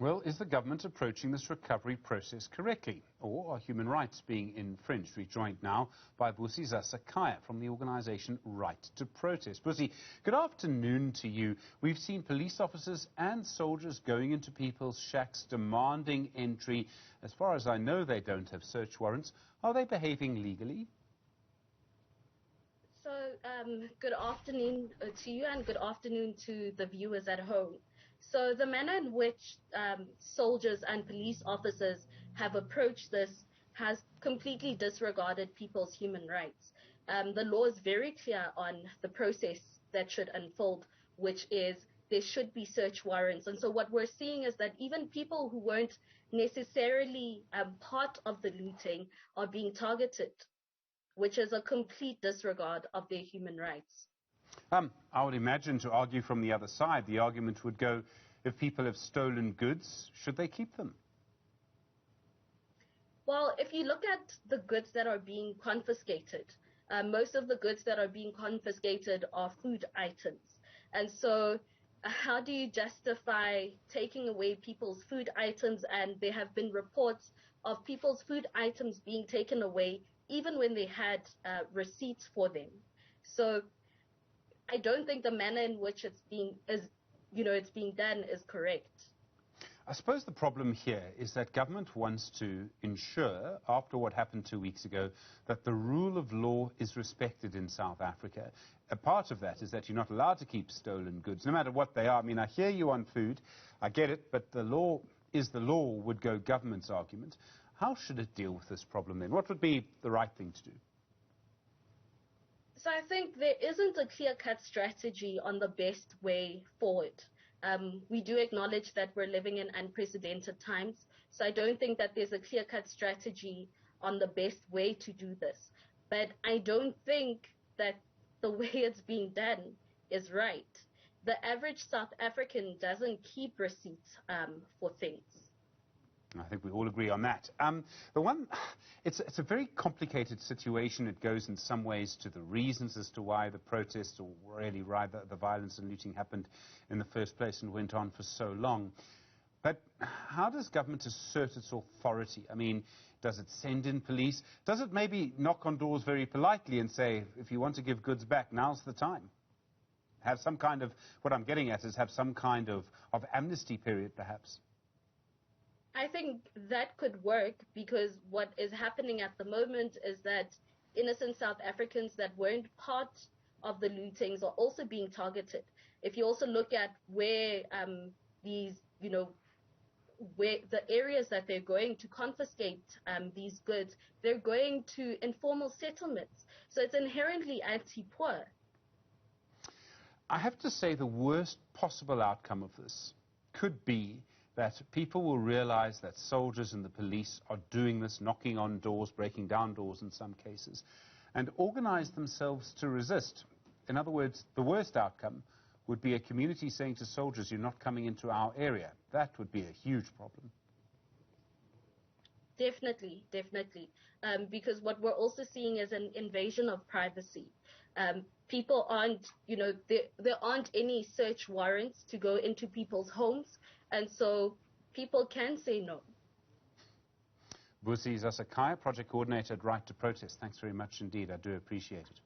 Well, is the government approaching this recovery process correctly? Or are human rights being infringed? We're joined now by Busisiwe Zasekahaya from the organisation Ryt2 Protest. Busi, good afternoon to you. We've seen police officers and soldiers going into people's shacks demanding entry. As far as I know, they don't have search warrants. Are they behaving legally? So, good afternoon to you and good afternoon to the viewers at home. So the manner in which soldiers and police officers have approached this has completely disregarded people's human rights. The law is very clear on the process that should unfold, which is there should be search warrants. And so what we're seeing is that even people who weren't necessarily part of the looting are being targeted, which is a complete disregard of their human rights. I would imagine, to argue from the other side, the argument would go, if people have stolen goods, should they keep them? Well, if you look at the goods that are being confiscated, most of the goods that are being confiscated are food items. And so how do you justify taking away people's food items? And there have been reports of people's food items being taken away even when they had receipts for them. So I don't think the manner in which it's being done is correct. I suppose the problem here is that government wants to ensure, after what happened 2 weeks ago, that the rule of law is respected in South Africa. A part of that is that you're not allowed to keep stolen goods, no matter what they are. I mean, I hear you on food, I get it, but the law is the law, would go government's argument. How should it deal with this problem then? What would be the right thing to do? So I think there isn't a clear-cut strategy on the best way forward. We do acknowledge that we're living in unprecedented times, so I don't think that there's a clear-cut strategy on the best way to do this. But I don't think that the way it's being done is right. The average South African doesn't keep receipts for things. I think we all agree on that. It's a very complicated situation. It goes in some ways to the reasons as to why the protests, or really rather the violence and looting, happened in the first place and went on for so long. But how does government assert its authority? I mean, does it send in police? Does it maybe knock on doors very politely and say, if you want to give goods back, now's the time? Have some kind of, what I'm getting at is have some kind of amnesty period, perhaps. I think that could work, because what is happening at the moment is that innocent South Africans that weren't part of the lootings are also being targeted. If you also look at where where the areas that they're going to confiscate these goods, they're going to informal settlements. So it's inherently anti-poor. I have to say the worst possible outcome of this could be that people will realize that soldiers and the police are doing this, knocking on doors, breaking down doors in some cases, and organize themselves to resist. In other words, the worst outcome would be a community saying to soldiers, you're not coming into our area. That would be a huge problem. Definitely, definitely. Because what we're also seeing is an invasion of privacy. People aren't, there aren't any search warrants to go into people's homes, and so people can say no. Busisiwe Zasekahaya, Project Coordinator at Ryt2 Protest. Thanks very much indeed. I do appreciate it.